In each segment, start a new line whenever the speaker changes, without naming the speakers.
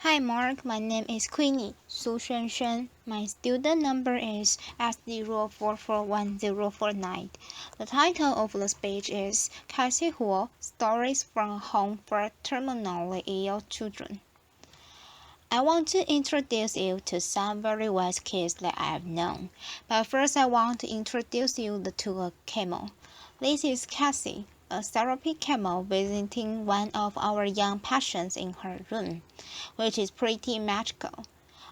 Hi Mark, my name is Queenie Hsuan-hsuan. My student number is S04411049. The title of the speech is Hsuan-hsuan Stories from Home for Terminally Ill Children. I want to introduce you to some very wise kids that I have known, but first I want to introduce you to a camel. This is Cassie, a therapy camel visiting one of our young patients in her room, which is pretty magical.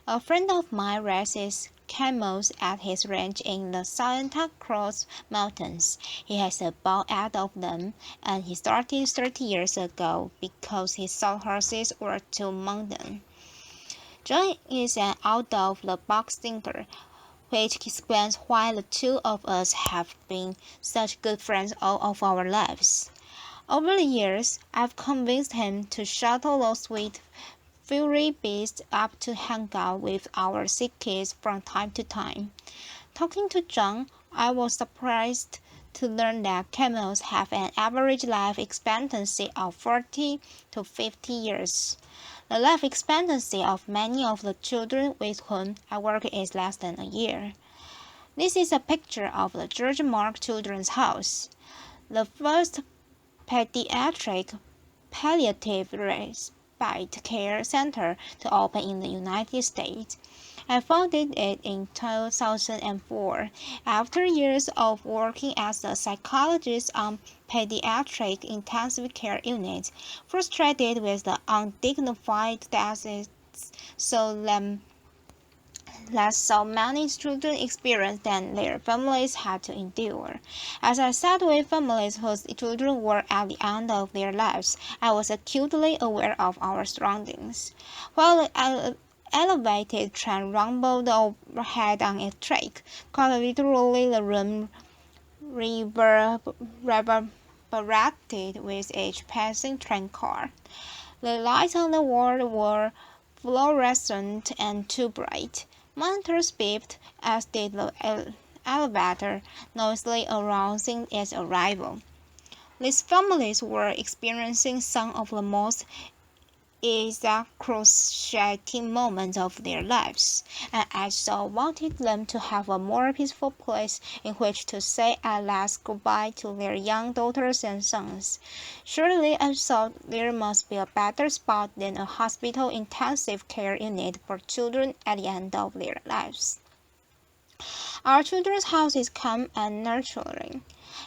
A friend of mine raises camels at his ranch in the Santa Cruz Mountains. He has about 8 of them, and he started 30 years ago because he thought horses were too mundane. John is an out-of-the-box thinker, which explains why the two of us have been such good friends all of our lives. Over the years, I've convinced him to shuttle those sweet furry beasts up to hang out with our sick kids from time to time. Talking to John, I was surprised to learn that camels have an average life expectancy of 40 to 50 years. The life expectancy of many of the children with whom I work is less than a year. This is a picture of the George Mark Children's House, the first pediatric palliative respite care center to open in the United States. I founded it in 2004 after years of working as a psychologist on pediatric intensive care units, frustrated with the undignified deaths so many children experienced than their families had to endure. As I sat with families whose children were at the end of their lives, I was acutely aware of our surroundings. While the elevated train rumbled overhead on a track, quite literally the room reverberated with each passing train car. The lights on the wall were fluorescent and too bright. Monitors beeped, as did the elevator, noisily announcing its arrival. These families were experiencing some of the most excruciating moments of their lives, and I so wanted them to have a more peaceful place in which to say at last goodbye to their young daughters and sons. Surely I thought there must be a better spot than a hospital intensive care unit for children at the end of their lives. Our children's house is calm and nurturing.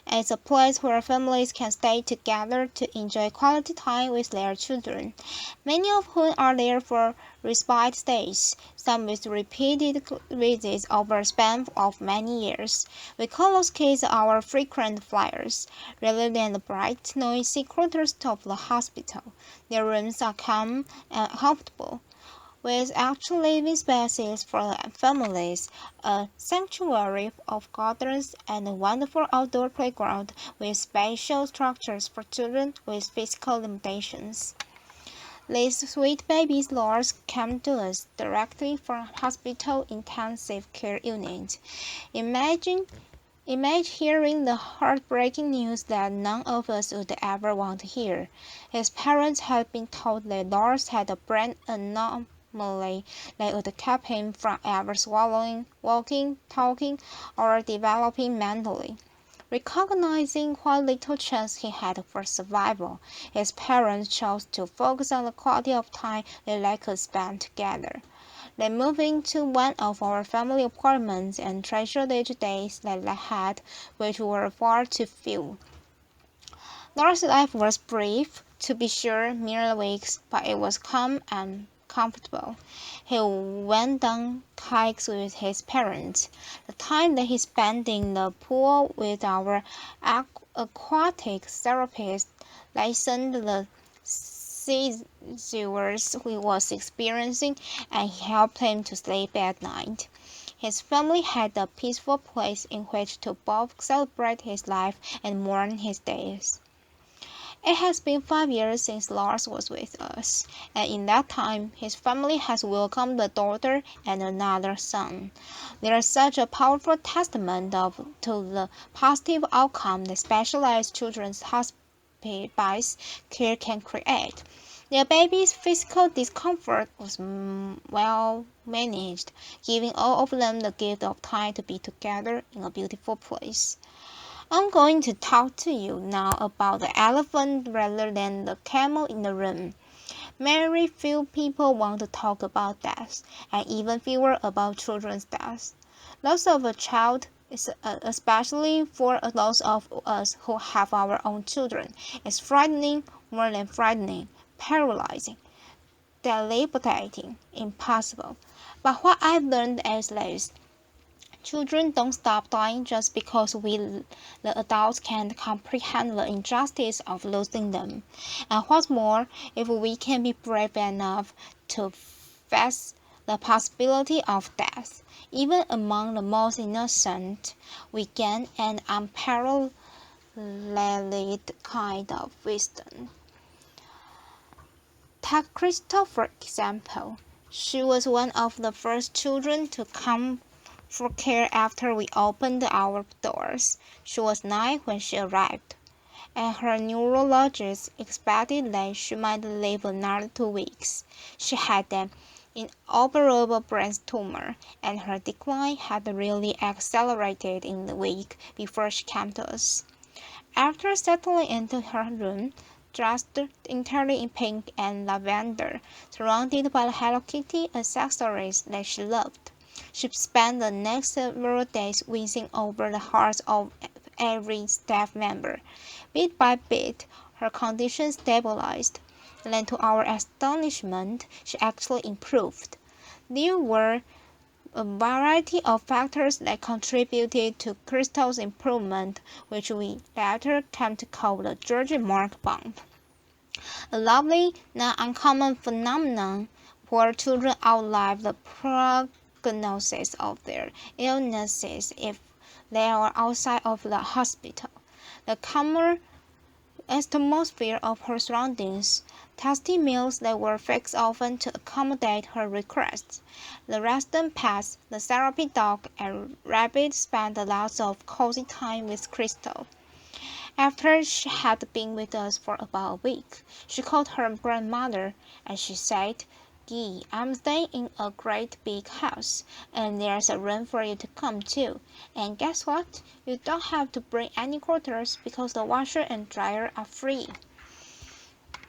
It's a place where families can stay together to enjoy quality time with their children, many of whom are there for respite stays, some with repeated visits over a span of many years. We call those kids our frequent flyers, rather than the bright, noisy quarters of the hospital. Their rooms are calm and comfortable, with actual living spaces for families, a sanctuary of gardens, and a wonderful outdoor playground with special structures for children with physical limitations. These sweet babies' lords come to us directly from hospital intensive care unit. Imagine hearing the heartbreaking news that none of us would ever want to hear. His parents had been told that Lars had a brain anomaly that would keep him from ever swallowing, walking, talking, or developing mentally. Recognizing what little chance he had for survival, his parents chose to focus on the quality of time they could spend together. They moved into one of our family apartments and treasured each days that they had, which were far too few. Lars' life was brief, to be sure, mere weeks, but it was calm and comfortable. He went on hikes with his parents. The time that he spent in the pool with our aquatic therapist lessened the seizures he was experiencing, and helped him to sleep at night. His family had a peaceful place in which to both celebrate his life and mourn his death. It has been 5 years since Lars was with us, and in that time his family has welcomed a daughter and another son. They are such a powerful testament to the positive outcome that specialized children's hospice care can create. Their baby's physical discomfort was well managed, giving all of them the gift of time to be together in a beautiful place. I'm going to talk to you now about the elephant rather than the camel in the room. Very few people want to talk about death, and even fewer about children's death. Loss of a child, especially for those of us who have our own children, is frightening, more than frightening, paralyzing, debilitating, impossible. But what I've learned is this. Children don't stop dying just because we, the adults, can't comprehend the injustice of losing them. And what's more, if we can be brave enough to face the possibility of death, even among the most innocent, we gain an unparalleled kind of wisdom. Take Crystal, for example. She was one of the first children to come for care after we opened our doors. She was 9 when she arrived, and her neurologist expected that she might live another 2 weeks. She had an inoperable brain tumor, and her decline had really accelerated in the week before she came to us. After settling into her room, dressed entirely in pink and lavender, surrounded by the Hello Kitty accessories that she loved, she spent the next several days whizzing over the hearts of every staff member. Bit by bit, her condition stabilized, and then to our astonishment, she actually improved. There were a variety of factors that contributed to Crystal's improvement, which we later came to call the George Mark bump. A lovely, not uncommon phenomenon where children outlive the prognosis of their illnesses if they are outside of the hospital. The calmer atmosphere of her surroundings, tasty meals that were fixed often to accommodate her requests, the resident pets, the therapy dog, and rabbit spent lots of cozy time with Crystal. After she had been with us for about a week, she called her grandmother, and she said, "Gee, I'm staying in a great big house, and there's a room for you to come to. And guess what? You don't have to bring any quarters because the washer and dryer are free."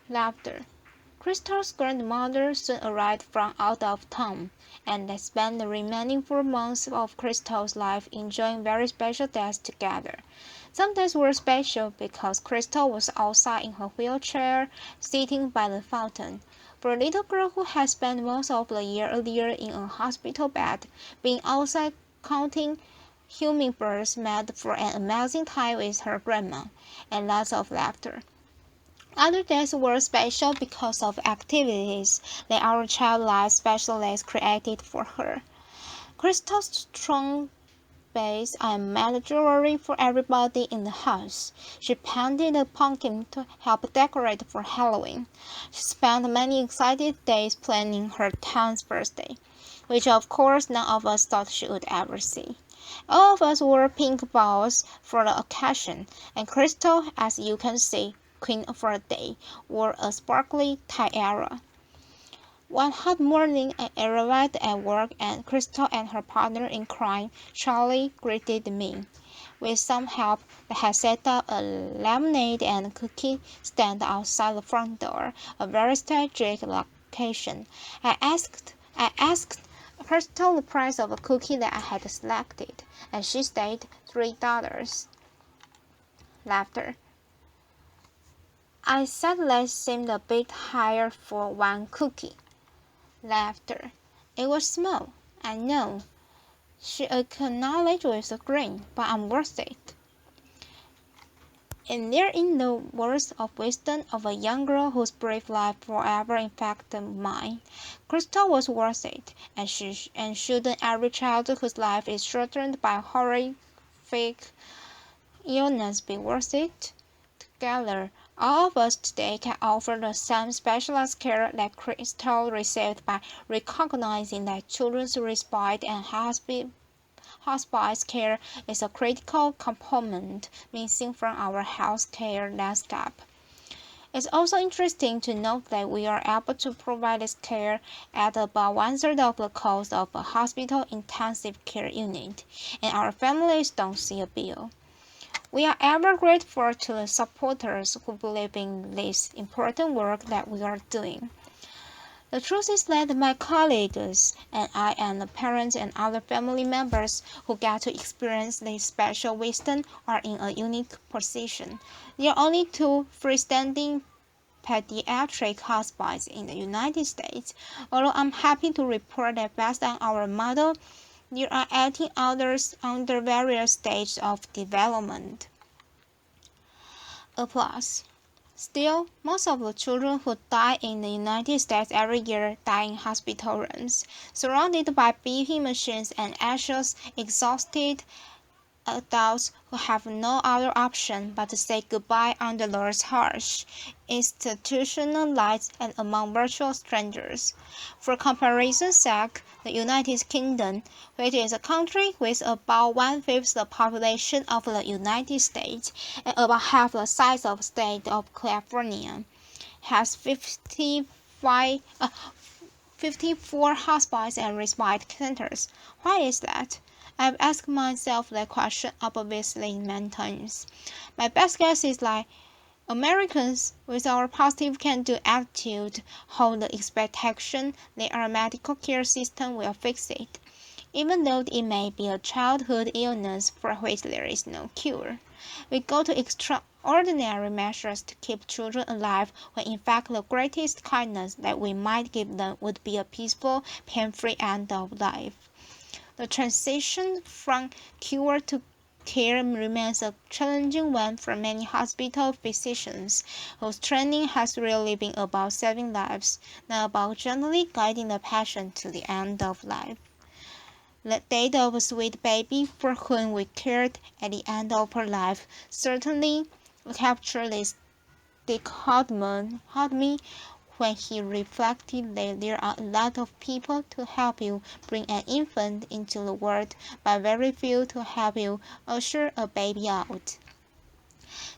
Laughter. Crystal's grandmother soon arrived from out of town, and they spent the remaining 4 months of Crystal's life enjoying very special days together. Some days were special because Crystal was outside in her wheelchair, sitting by the fountain. For a little girl who had spent most of the year earlier in a hospital bed, being outside counting hummingbirds made for an amazing time with her grandma, and lots of laughter. Other days were special because of activities that our child life specialists created for her. Crystal's strong base and made jewelry for everybody in the house. She painted a pumpkin to help decorate for Halloween. She spent many excited days planning her 10th birthday, which of course none of us thought she would ever see. All of us wore pink bows for the occasion, and Crystal, as you can see, queen for a day, wore a sparkly tiara. One hot morning, I arrived at work, and Crystal and her partner in crime, Charlie, greeted me. With some help, they had set up a lemonade and cookie stand outside the front door, a very strategic location. I asked Crystal the price of a cookie that I had selected, and she said $3. Laughter. I said that seemed a bit higher for one cookie. Laughter. It was small, I know. She acknowledged with a grin, but I'm worth it. And therein the words of wisdom of a young girl whose brave life forever infected mine. Crystal was worth it, and shouldn't every child whose life is shortened by horrific illness be worth it? Together, all of us today can offer the same specialized care that Crystal received by recognizing that children's respite and hospice care is a critical component missing from our health care landscape. It's also interesting to note that we are able to provide this care at about one-third of the cost of a hospital intensive care unit, and our families don't see a bill. We are ever grateful to the supporters who believe in this important work that we are doing. The truth is that my colleagues and I and the parents and other family members who get to experience this special wisdom are in a unique position. There are only two freestanding pediatric hospitals in the United States, although I'm happy to report that based on our model, there are 18 others under various stages of development. Applause. Still, most of the children who die in the United States every year die in hospital rooms, surrounded by BP machines and anxious, exhausted adults who have no other option but to say goodbye under those harsh institutional lights and among virtual strangers. For comparison's sake, the United Kingdom, which is a country with about one-fifth the population of the United States and about half the size of the state of California, has 54 hospitals and respite centers. Why is that? I've asked myself that question obviously many times. My best guess is like Americans, with our positive can-do attitude, hold the expectation that our medical care system will fix it, even though it may be a childhood illness for which there is no cure. We go to extraordinary measures to keep children alive when in fact the greatest kindness that we might give them would be a peaceful, pain-free end of life. The transition from cure to care remains a challenging one for many hospital physicians, whose training has really been about saving lives, not about gently guiding the patient to the end of life. The death of a sweet baby for whom we cared at the end of her life certainly captured this dichotomy when he reflected that there are a lot of people to help you bring an infant into the world, but very few to help you usher a baby out.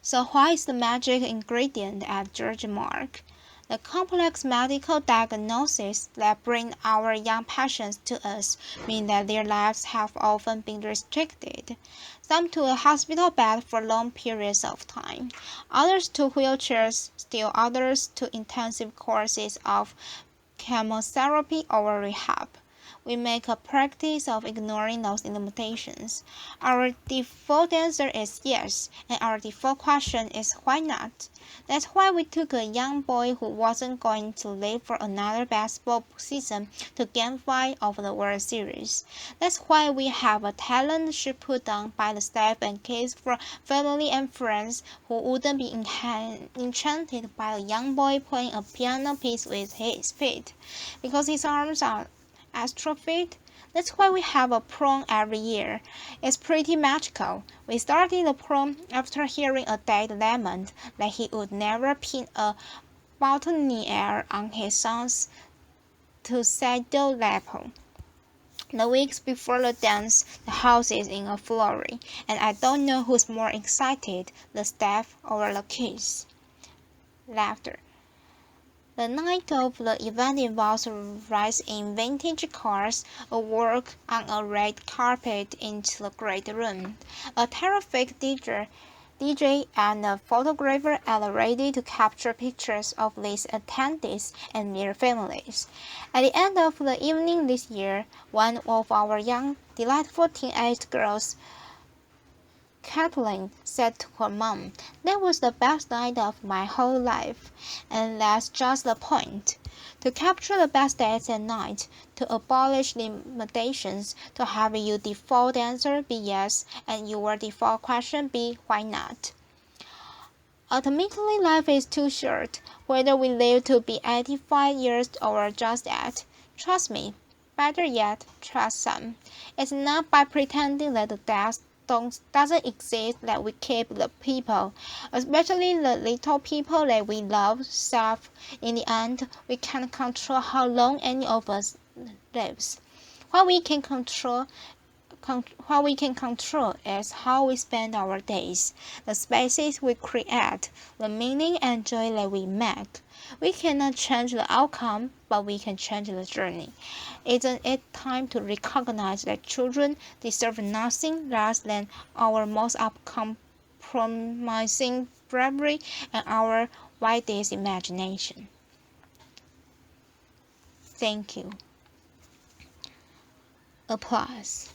So what is the magic ingredient at George Mark? The complex medical diagnoses that bring our young patients to us mean that their lives have often been restricted, some to a hospital bed for long periods of time, others to wheelchairs, still others to intensive courses of chemotherapy or rehab. We make a practice of ignoring those limitations. Our default answer is yes, and our default question is why not? That's why we took a young boy who wasn't going to live for another basketball season to Game 5 of the World Series. That's why we have a talent show put on by the staff and kids for family and friends who wouldn't be enchanted by a young boy playing a piano piece with his feet, because his arms are atrophied. That's why we have a prom every year. It's pretty magical. We started the prom after hearing a dad lament that he would never pin a boutonniere on his son's tuxedo lapel. The weeks before the dance, the house is in a flurry, and I don't know who's more excited, the staff or the kids. Laughter. The night of the event involves a race in vintage cars, a walk on a red carpet into the great room, a terrific DJ and a photographer at the ready to capture pictures of these attendees and their families. At the end of the evening this year, one of our young, delightful teenage girls, Kathleen, said to her mom, "That was the best night of my whole life." And that's just the point. To capture the best days and nights, to abolish limitations, to have your default answer be yes, and your default question be why not. Ultimately, life is too short, whether we live to be 85 years or just that. Trust me. Better yet, trust some. It's not by pretending that the death doesn't exist that we keep the people, especially the little people that we love, safe. In the end, we can't control how long any of us lives. What we can control what we can control is how we spend our days, the spaces we create, the meaning and joy that we make. We cannot change the outcome, but we can change the journey. Isn't it time to recognize that children deserve nothing less than our most uncompromising bravery and our widest imagination? Thank you. Applause.